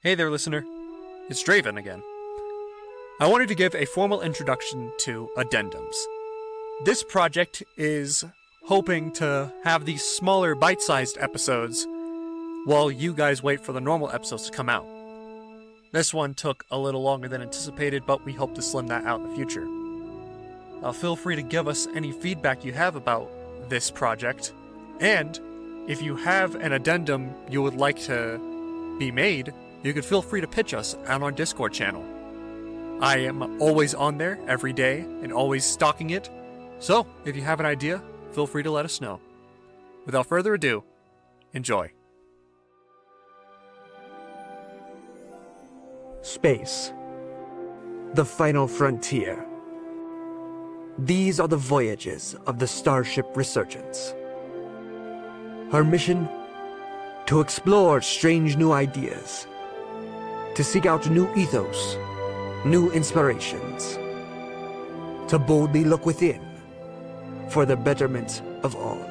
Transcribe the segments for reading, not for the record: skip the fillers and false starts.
Hey there, listener. It's Draven again. I wanted to give a formal introduction to Addendums. This project is hoping to have these smaller bite-sized episodes while you guys wait for the normal episodes to come out. This one took a little longer than anticipated, but we hope to slim that out in the future. Feel free to give us any feedback you have about this project, and if you have an addendum you would like to be made, you can feel free to pitch us on our Discord channel. I am always on there every day and always stalking it, so if you have an idea, feel free to let us know. Without further ado, enjoy. Space. The final frontier. These are the voyages of the Starship Resurgence. Her mission? To explore strange new ideas. To seek out new ethos, new inspirations. To boldly look within for the betterment of all.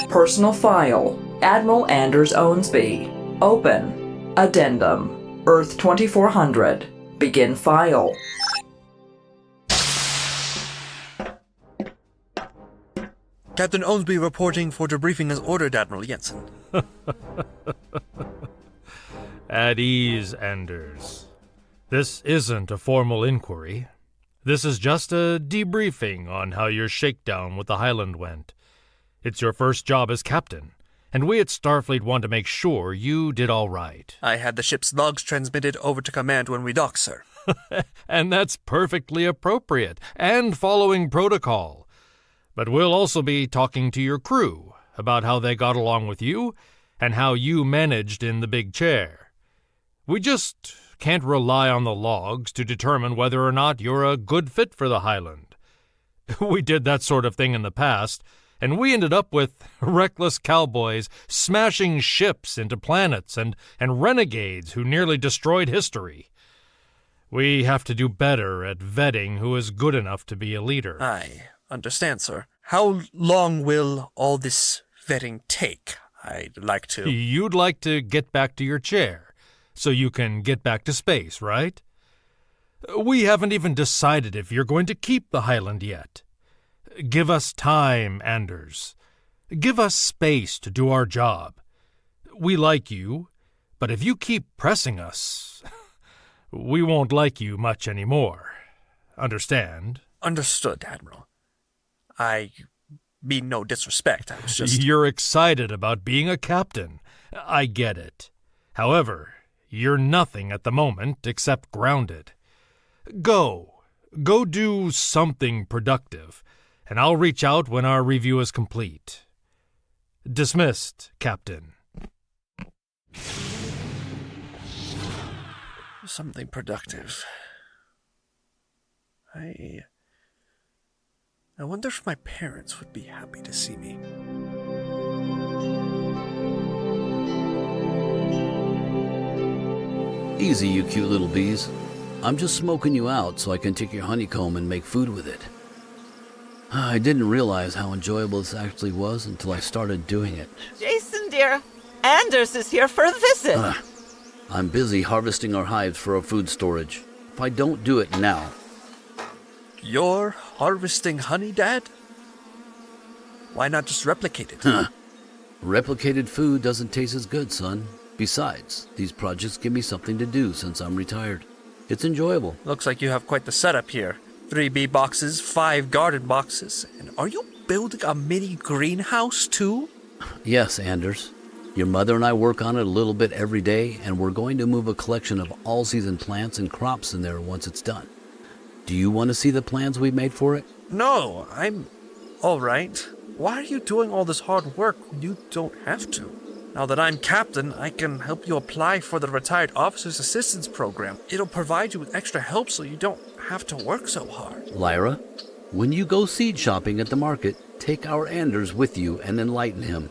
Personal file. Admiral Anders Ownsby. Open. Addendum. Earth 2400. Begin file. Captain Ownsby reporting for debriefing as ordered, Admiral Jensen. At ease, Anders. This isn't a formal inquiry. This is just a debriefing on how your shakedown with the Highland went. It's your first job as captain, and we at Starfleet want to make sure you did all right. I had the ship's logs transmitted over to command when we docked, sir. And that's perfectly appropriate, and following protocol. But we'll also be talking to your crew about how they got along with you, and how you managed in the big chair. We just can't rely on the logs to determine whether or not you're a good fit for the Highland. We did that sort of thing in the past, and we ended up with reckless cowboys smashing ships into planets and renegades who nearly destroyed history. We have to do better at vetting who is good enough to be a leader. I understand, sir. How long will all this vetting take? I'd like to... You'd like to get back to your chair, so you can get back to space, right? We haven't even decided if you're going to keep the Highland yet. Give us time, Anders. Give us space to do our job. We like you, but if you keep pressing us, we won't like you much anymore. Understand? Understood, Admiral. I mean no disrespect, I was just... You're excited about being a captain. I get it. However, you're nothing at the moment except grounded. Go do something productive, and I'll reach out when our review is complete. Dismissed, Captain. Something productive. I wonder if my parents would be happy to see me. Easy, you cute little bees. I'm just smoking you out so I can take your honeycomb and make food with it. I didn't realize how enjoyable this actually was until I started doing it. Jason, dear, Anders is here for a visit. I'm busy harvesting our hives for our food storage. If I don't do it now... You're harvesting honey, Dad? Why not just replicate it? Replicated food doesn't taste as good, son. Besides, these projects give me something to do since I'm retired. It's enjoyable. Looks like you have quite the setup here. 3 bee boxes, 5 garden boxes, and are you building a mini greenhouse too? Yes, Anders. Your mother and I work on it a little bit every day, and we're going to move a collection of all-season plants and crops in there once it's done. Do you want to see the plans we've made for it? No, I'm all right. Why are you doing all this hard work when you don't have to? Now that I'm captain, I can help you apply for the Retired Officers Assistance Program. It'll provide you with extra help so you don't have to work so hard. Lyra, when you go seed shopping at the market, take our Anders with you and enlighten him.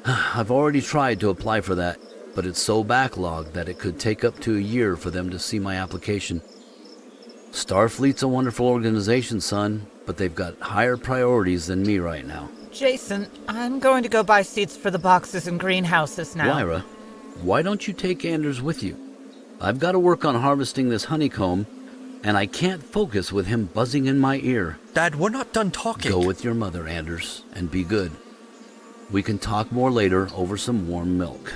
I've already tried to apply for that, but it's so backlogged that it could take up to a year for them to see my application. Starfleet's a wonderful organization, son, but they've got higher priorities than me right now. Jason, I'm going to go buy seeds for the boxes and greenhouses now. Lyra, why don't you take Anders with you? I've got to work on harvesting this honeycomb, and I can't focus with him buzzing in my ear. Dad, we're not done talking. Go with your mother, Anders, and be good. We can talk more later over some warm milk.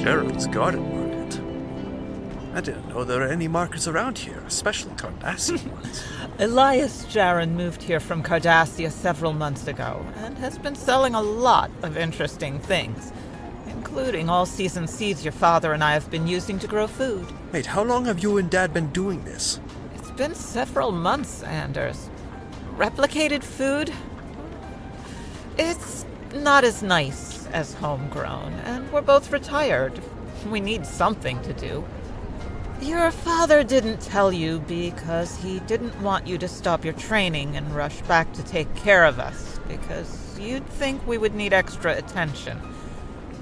Sharon's garden market. I didn't know there were any markets around here, especially Cardassian ones. Elias Jaron moved here from Cardassia several months ago and has been selling a lot of interesting things, including all-season seeds your father and I have been using to grow food. Wait, how long have you and Dad been doing this? It's been several months, Anders. Replicated food? It's not as nice as homegrown, and we're both retired. We need something to do. Your father didn't tell you because he didn't want you to stop your training and rush back to take care of us, because you'd think we would need extra attention.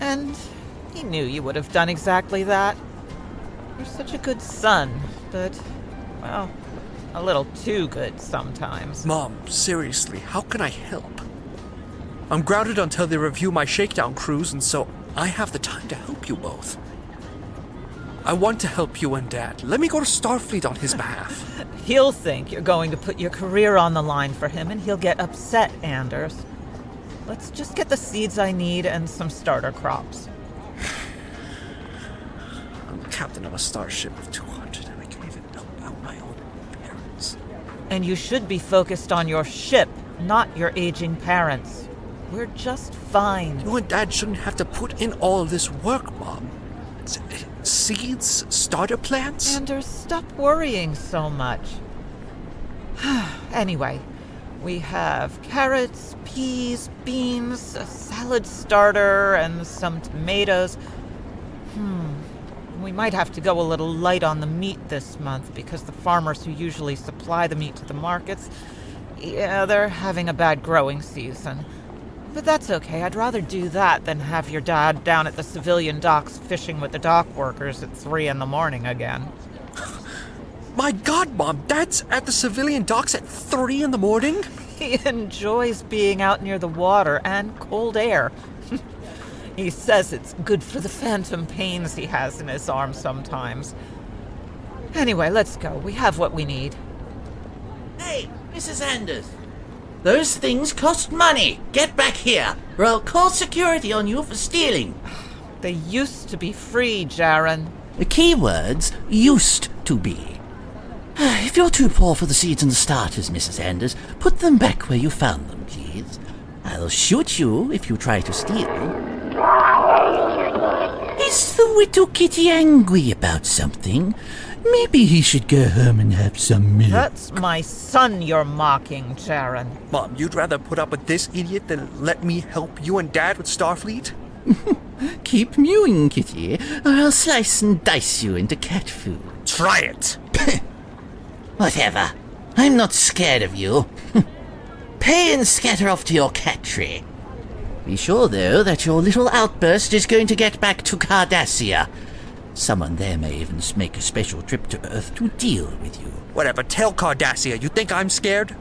And he knew you would have done exactly that. You're such a good son, but, well, a little too good sometimes. Mom, seriously, how can I help? I'm grounded until they review my shakedown cruise, and so I have the time to help you both. I want to help you and Dad. Let me go to Starfleet on his behalf. He'll think you're going to put your career on the line for him, and he'll get upset, Anders. Let's just get the seeds I need and some starter crops. I'm captain of a starship of 200, and I can't even help out my own parents. And you should be focused on your ship, not your aging parents. We're just fine. You and Dad shouldn't have to put in all of this work, Mom. Seeds? Starter plants? Anders, stop worrying so much. Anyway, we have carrots, peas, beans, a salad starter, and some tomatoes. We might have to go a little light on the meat this month because the farmers who usually supply the meat to the markets, yeah, they're having a bad growing season. But that's okay. I'd rather do that than have your dad down at the civilian docks fishing with the dock workers at 3 a.m. again. My God, Mom, Dad's at the civilian docks at 3 a.m? He enjoys being out near the water and cold air. He says it's good for the phantom pains he has in his arm sometimes. Anyway, let's go. We have what we need. Hey, Mrs. Anders. Those things cost money. Get back here, or I'll call security on you for stealing. They used to be free, Jaron. The key words, used to be. If you're too poor for the seeds and starters, Mrs. Anders, put them back where you found them, please. I'll shoot you if you try to steal. Is the widow kitty angry about something? Maybe he should go home and have some milk. That's my son you're mocking, Jaron. Mom, you'd rather put up with this idiot than let me help you and Dad with Starfleet? Keep mewing, kitty, or I'll slice and dice you into cat food. Try it! Whatever. I'm not scared of you. Pay and scatter off to your cat tree. Be sure, though, that your little outburst is going to get back to Cardassia. Someone there may even make a special trip to Earth to deal with you. Whatever, tell Cardassia. You think I'm scared?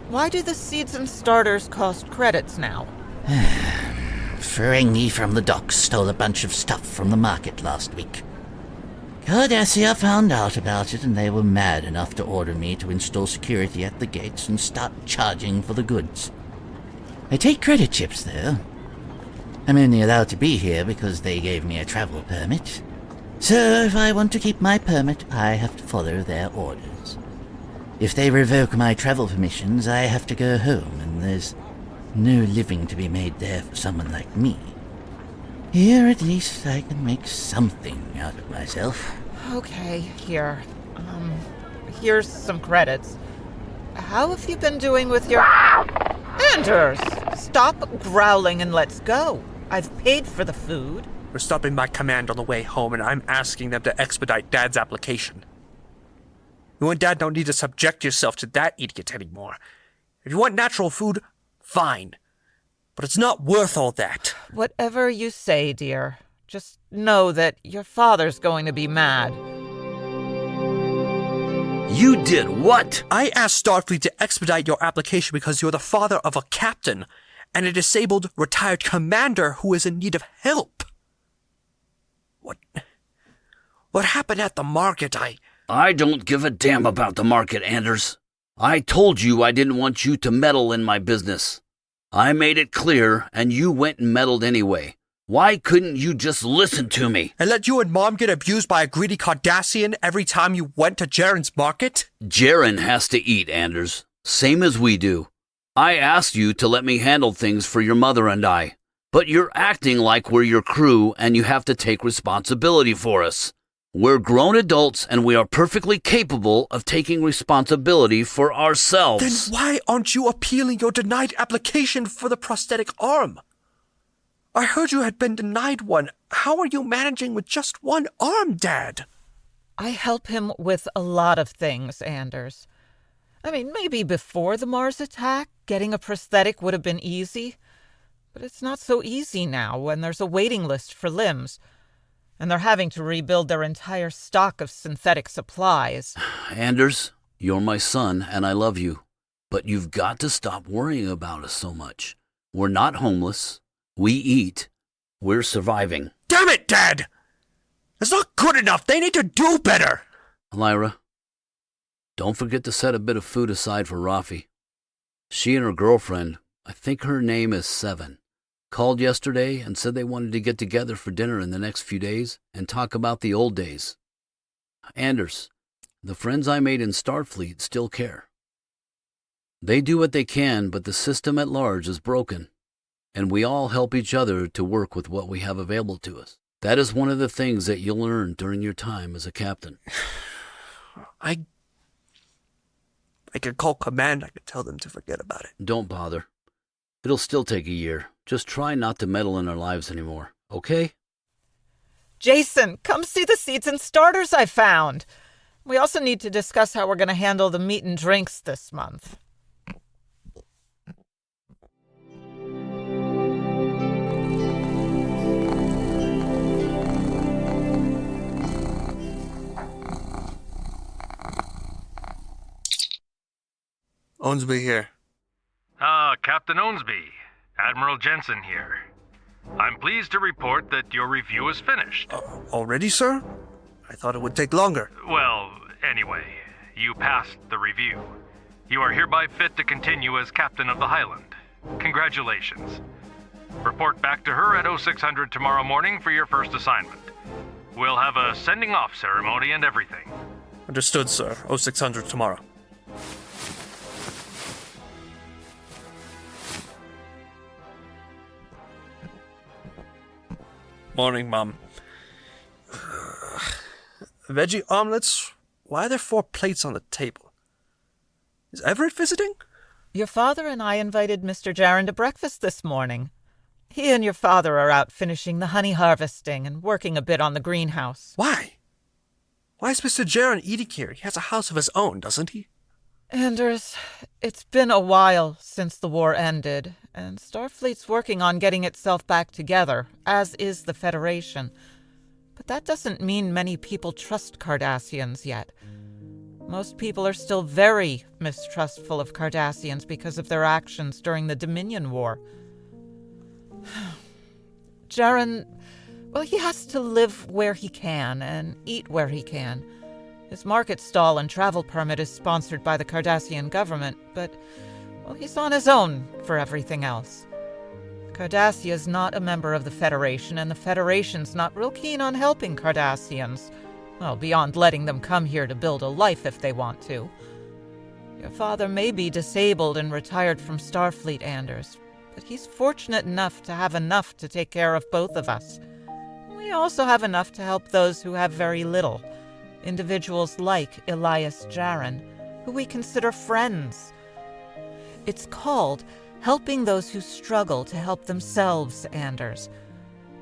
Why do the seeds and starters cost credits now? Ferengi from the docks stole a bunch of stuff from the market last week. Cardassia found out about it, and they were mad enough to order me to install security at the gates and start charging for the goods. I take credit chips, though. I'm only allowed to be here because they gave me a travel permit. So if I want to keep my permit, I have to follow their orders. If they revoke my travel permissions, I have to go home, and there's no living to be made there for someone like me. Here, at least, I can make something out of myself. Okay, here. Here's some credits. How have you been doing with your... Anders! Stop growling and let's go. I've paid for the food. We're stopping by command on the way home, and I'm asking them to expedite Dad's application. You and Dad don't need to subject yourself to that idiot anymore. If you want natural food, fine. But it's not worth all that. Whatever you say, dear. Just know that your father's going to be mad. You did what? I asked Starfleet to expedite your application because you're the father of a captain and a disabled retired commander who is in need of help. What happened at the market? I don't give a damn about the market, Anders. I told you I didn't want you to meddle in my business. I made it clear, and you went and meddled anyway. Why couldn't you just listen to me? And let you and Mom get abused by a greedy Cardassian every time you went to Jaron's market? Jaron has to eat, Anders. Same as we do. I asked you to let me handle things for your mother and I. But you're acting like we're your crew and you have to take responsibility for us. We're grown adults and we are perfectly capable of taking responsibility for ourselves. Then why aren't you appealing your denied application for the prosthetic arm? I heard you had been denied one. How are you managing with just one arm, Dad? I help him with a lot of things, Anders. I mean, maybe before the Mars attack, getting a prosthetic would have been easy. But it's not so easy now when there's a waiting list for limbs. And they're having to rebuild their entire stock of synthetic supplies. Anders, you're my son and I love you. But you've got to stop worrying about us so much. We're not homeless. We eat. We're surviving. Damn it, Dad! It's not good enough. They need to do better. Lyra, don't forget to set a bit of food aside for Rafi. She and her girlfriend, I think her name is Seven, called yesterday and said they wanted to get together for dinner in the next few days and talk about the old days. Anders, the friends I made in Starfleet still care. They do what they can, but the system at large is broken, and we all help each other to work with what we have available to us. That is one of the things that you'll learn during your time as a captain. I could call command. I could tell them to forget about it. Don't bother. It'll still take a year. Just try not to meddle in our lives anymore, okay? Jason, come see the seeds and starters I found. We also need to discuss how we're going to handle the meat and drinks this month. Ownsby here. Captain Ownsby. Admiral Jensen here. I'm pleased to report that your review is finished. Already, sir? I thought it would take longer. Well, anyway, you passed the review. You are hereby fit to continue as captain of the Highland. Congratulations. Report back to her at 0600 tomorrow morning for your first assignment. We'll have a sending off ceremony and everything. Understood, sir. 0600 tomorrow. Morning, Mom. Veggie omelets? Why are there 4 plates on the table? Is Everett visiting? Your father and I invited Mr. Jaron to breakfast this morning. He and your father are out finishing the honey harvesting and working a bit on the greenhouse. Why? Why is Mr. Jaron eating here? He has a house of his own, doesn't he? Anders, it's been a while since the war ended, and Starfleet's working on getting itself back together, as is the Federation. But that doesn't mean many people trust Cardassians yet. Most people are still very mistrustful of Cardassians because of their actions during the Dominion War. Jaron, well, he has to live where he can and eat where he can. His market stall and travel permit is sponsored by the Cardassian government, but, well, he's on his own for everything else. Cardassia is not a member of the Federation, and the Federation's not real keen on helping Cardassians. Well, beyond letting them come here to build a life if they want to. Your father may be disabled and retired from Starfleet, Anders, but he's fortunate enough to have enough to take care of both of us. We also have enough to help those who have very little. individuals like Elias Jaron, who we consider friends. It's called helping those who struggle to help themselves, Anders.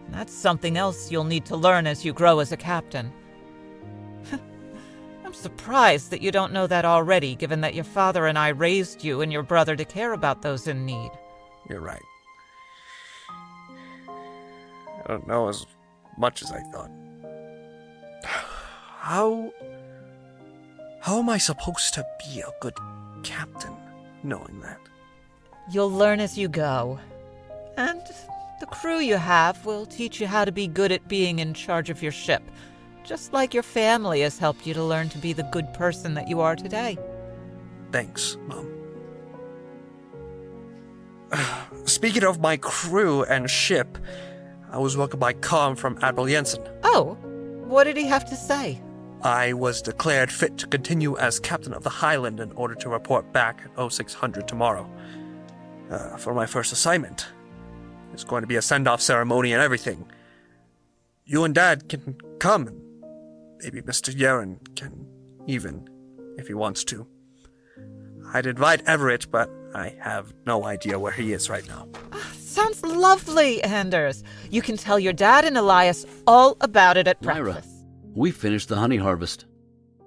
That's something else you'll need to learn as you grow as a captain. I'm surprised that you don't know that already, given that your father and I raised you and your brother to care about those in need. You're right. I don't know as much as I thought. How am I supposed to be a good captain, knowing that? You'll learn as you go. And the crew you have will teach you how to be good at being in charge of your ship, just like your family has helped you to learn to be the good person that you are today. Thanks, Mom. Speaking of my crew and ship, I was welcomed by comm from Admiral Jensen. Oh, what did he have to say? I was declared fit to continue as captain of the Highland in order to report back at 0600 tomorrow. For my first assignment. There's going to be a send-off ceremony and everything. You and Dad can come, and maybe Mr. Jaron can even, if he wants to. I'd invite Everett, but I have no idea where he is right now. Sounds lovely, Anders. You can tell your dad and Elias all about it at Lyra, breakfast. we finished the honey harvest.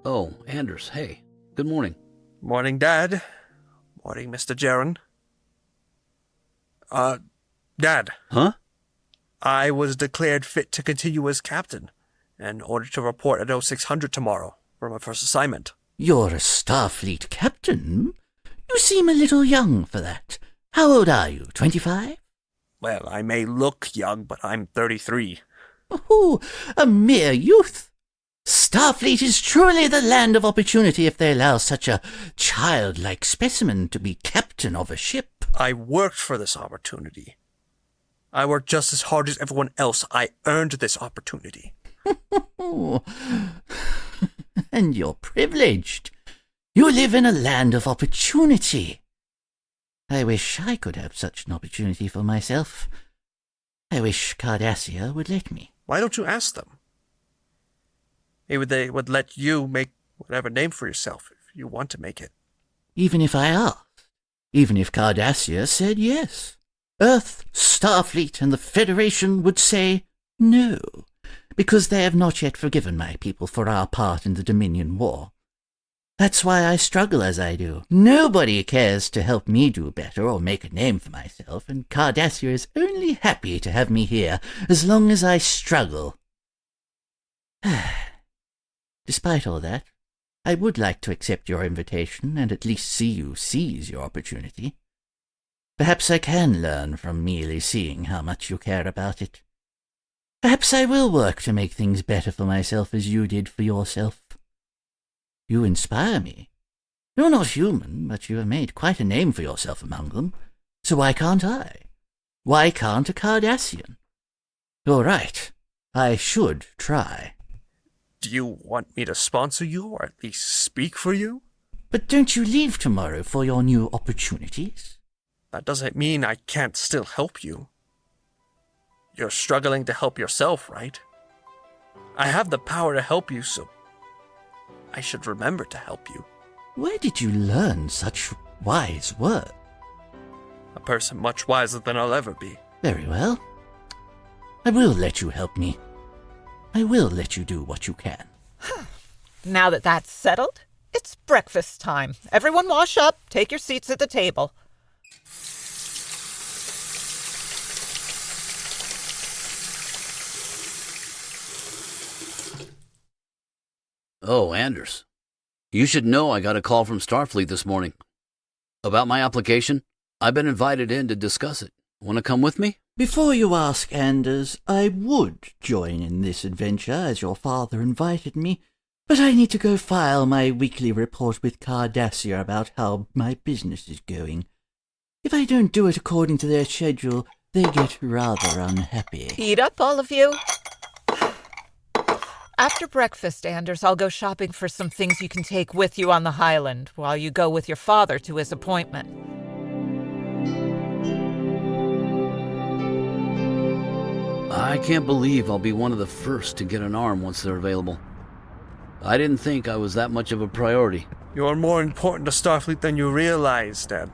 Oh, Anders, hey. Good morning. Morning, Dad. Morning, Mr. Jaron. Dad. Huh? I was declared fit to continue as captain in order to report at 0600 tomorrow for my first assignment. You're a Starfleet captain? You seem a little young for that. How old are you, 25? Well, I may look young, but I'm 33. Oh, a mere youth. Starfleet is truly the land of opportunity if they allow such a childlike specimen to be captain of a ship. I worked for this opportunity. I worked just as hard as everyone else. I earned this opportunity. Oh, and you're privileged. You live in a land of opportunity. I wish I could have such an opportunity for myself. I wish Cardassia would let me. Why don't you ask them? Maybe they would let you make whatever name for yourself if you want to make it. Even if I asked, even if Cardassia said yes, Earth, Starfleet, and the Federation would say no, because they have not yet forgiven my people for our part in the Dominion War. That's why I struggle as I do. Nobody cares to help me do better or make a name for myself, and Cardassia is only happy to have me here as long as I struggle. Despite all that, I would like to accept your invitation and at least see you seize your opportunity. Perhaps I can learn from merely seeing how much you care about it. Perhaps I will work to make things better for myself as you did for yourself. You inspire me. You're not human, but you have made quite a name for yourself among them. So why can't I? Why can't a Cardassian? You're right. I should try. Do you want me to sponsor you, or at least speak for you? But don't you leave tomorrow for your new opportunities? That doesn't mean I can't still help you. You're struggling to help yourself, right? I have the power to help you, so I should remember to help you. Where did you learn such wise words? A person much wiser than I'll ever be. Very well. I will let you help me. I will let you do what you can. Now that that's settled, it's breakfast time. Everyone wash up, take your seats at the table. Oh, Anders. You should know I got a call from Starfleet this morning. About my application, I've been invited in to discuss it. Want to come with me? Before you ask, Anders, I would join in this adventure as your father invited me, but I need to go file my weekly report with Cardassia about how my business is going. If I don't do it according to their schedule, they get rather unhappy. Eat up, all of you. After breakfast, Anders, I'll go shopping for some things you can take with you on the Highland while you go with your father to his appointment. I can't believe I'll be one of the first to get an arm once they're available. I didn't think I was that much of a priority. You're more important to Starfleet than you realize, Dad.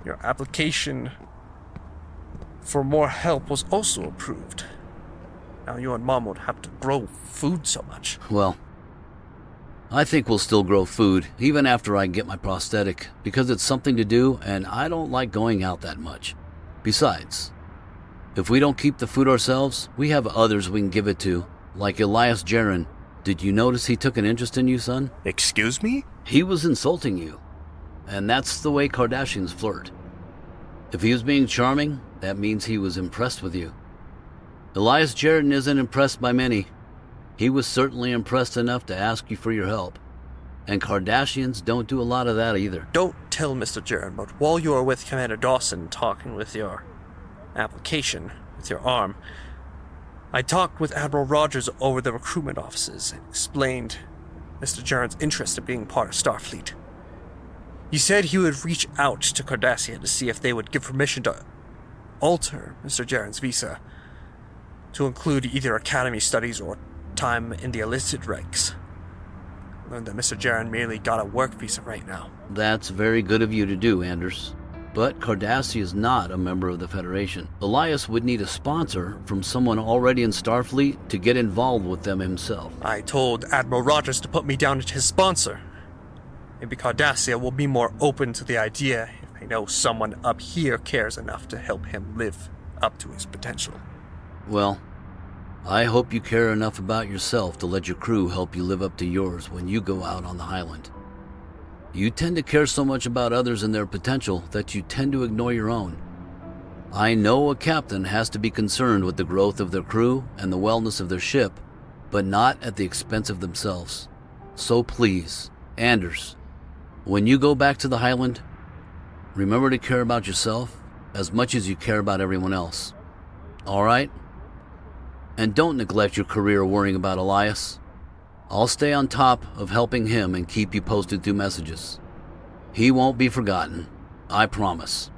Your application for more help was also approved. Now you and Mom won't have to grow food so much. Well, I think we'll still grow food, even after I get my prosthetic, because it's something to do, and I don't like going out that much. Besides, if we don't keep the food ourselves, we have others we can give it to, like Elias Jaron. Did you notice he took an interest in you, son? Excuse me? He was insulting you, and that's the way Kardashians flirt. If he was being charming, that means he was impressed with you. Elias Jaron isn't impressed by many. He was certainly impressed enough to ask you for your help. And Kardashians don't do a lot of that either. Don't tell Mr. Jaron, but while you were with Commander Dawson talking with your application, with your arm, I talked with Admiral Rogers over the recruitment offices and explained Mr. Jaron's interest in being part of Starfleet. He said he would reach out to Cardassia to see if they would give permission to alter Mr. Jaron's visa to include either academy studies or time in the enlisted ranks. I learned that Mr. Jaron merely got a work visa right now. That's very good of you to do, Anders. But Cardassia is not a member of the Federation. Elias would need a sponsor from someone already in Starfleet to get involved with them himself. I told Admiral Rogers to put me down as his sponsor. Maybe Cardassia will be more open to the idea if they know someone up here cares enough to help him live up to his potential. Well, I hope you care enough about yourself to let your crew help you live up to yours when you go out on the Highland. You tend to care so much about others and their potential that you tend to ignore your own. I know a captain has to be concerned with the growth of their crew and the wellness of their ship, but not at the expense of themselves. So please, Anders, when you go back to the Highland, remember to care about yourself as much as you care about everyone else. All right? And don't neglect your career worrying about Elias. I'll stay on top of helping him and keep you posted through messages. He won't be forgotten, I promise.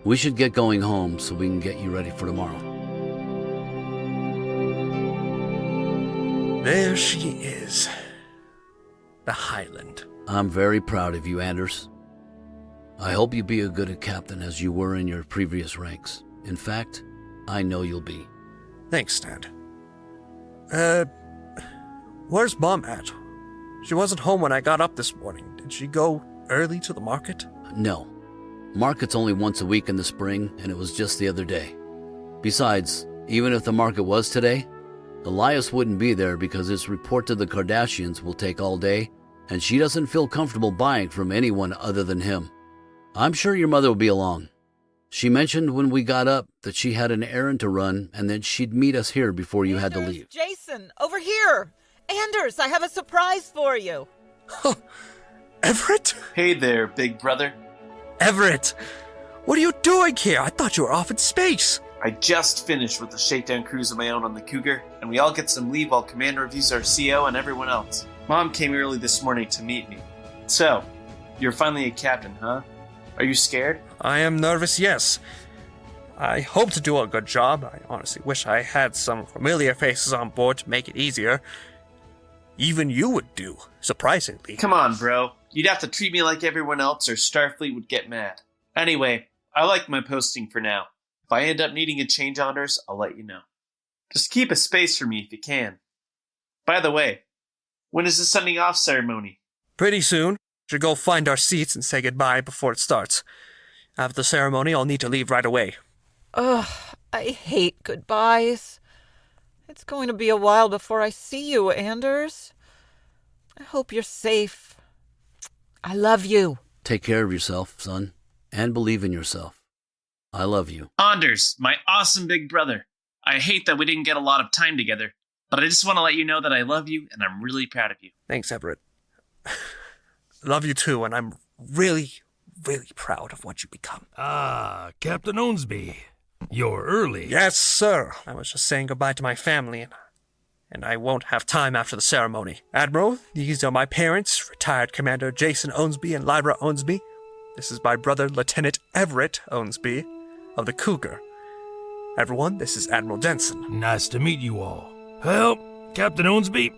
We should get going home so we can get you ready for tomorrow. There she is. The Highland. I'm very proud of you, Anders. I hope you be as good a captain as you were in your previous ranks. In fact, I know you'll be. Thanks, Dad. Where's Mom at? She wasn't home when I got up this morning. Did she go early to the market? No. Market's only once a week in the spring, and it was just the other day. Besides, even if the market was today, Elias wouldn't be there because his report to the Kardashians will take all day, and she doesn't feel comfortable buying from anyone other than him. I'm sure your mother will be along. She mentioned when we got up that she had an errand to run and that she'd meet us here before you had to leave. Jason, over here! Anders, I have a surprise for you. Everett? Hey there, big brother. Everett! What are you doing here? I thought you were off in space. I just finished with the shakedown cruise of my own on the Cougar, and we all get some leave while Commander reviews our CO and everyone else. Mom came early this morning to meet me. So, you're finally a captain, huh? Are you scared? I am nervous, yes. I hope to do a good job. I honestly wish I had some familiar faces on board to make it easier. Even you would do, surprisingly. Come on, bro. You'd have to treat me like everyone else or Starfleet would get mad. Anyway, I like my posting for now. If I end up needing a change, Anders, I'll let you know. Just keep a space for me if you can. By the way, when is the sending off ceremony? Pretty soon. Should go find our seats and say goodbye before it starts. After the ceremony, I'll need to leave right away. Ugh, I hate goodbyes. It's going to be a while before I see you, Anders. I hope you're safe. I love you. Take care of yourself, son, and believe in yourself. I love you. Anders, my awesome big brother. I hate that we didn't get a lot of time together, but I just want to let you know that I love you and I'm really proud of you. Thanks, Everett. Love you too, and I'm really, really proud of what you become. Ah, Captain Ownsby. You're early. Yes, sir. I was just saying goodbye to my family, and I won't have time after the ceremony. Admiral, these are my parents, retired Commander Jason Ownsby and Lyra Ownsby. This is my brother, Lieutenant Everett Ownsby, of the Cougar. Everyone, this is Admiral Jensen. Nice to meet you all. Well, Captain Ownsby,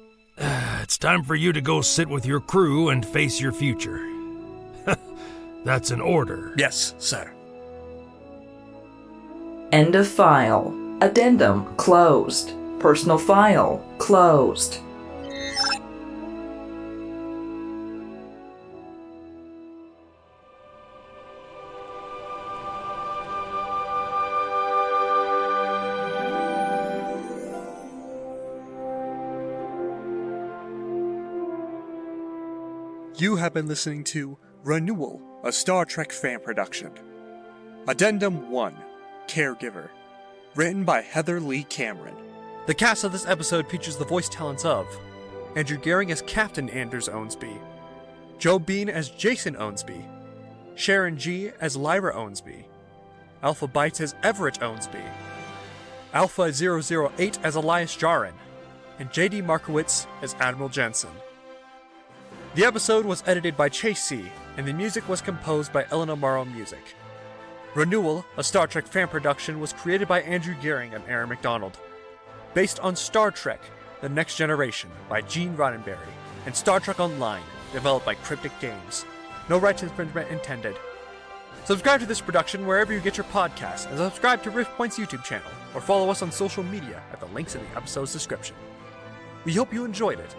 it's time for you to go sit with your crew and face your future. That's an order. Yes, sir. End of file. Addendum closed. Personal file closed. You have been listening to Renewal, a Star Trek fan production. Addendum 1, Caregiver. Written by Heather Leigh Cameron. The cast of this episode features the voice talents of Andrew Goering as Captain Anders Ownsby, Joe Bean as Jason Ownsby, Sharon G. as Lyra Ownsby, Alpha Bytes as Everett Ownsby, Alpha 008 as Elias Jaron, and J.D. Markiewitz as Admiral Jensen. The episode was edited by Chase C., and the music was composed by Eleanor Morrow Music. Renewal, a Star Trek fan production, was created by Andrew Goering and Aaron McDonald. Based on Star Trek, The Next Generation by Gene Roddenberry, and Star Trek Online, developed by Cryptic Games. No rights infringement intended. Subscribe to this production wherever you get your podcasts, and subscribe to Rift Point's YouTube channel, or follow us on social media at the links in the episode's description. We hope you enjoyed it,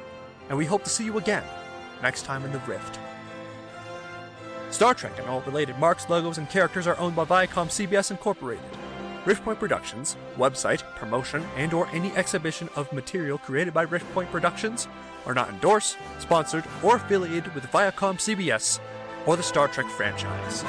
and we hope to see you again next time in the Rift. Star Trek and all related marks, logos, and characters are owned by Viacom CBS Incorporated. Rift Point Productions, website, promotion, and or any exhibition of material created by Rift Point Productions are not endorsed, sponsored, or affiliated with Viacom CBS or the Star Trek franchise.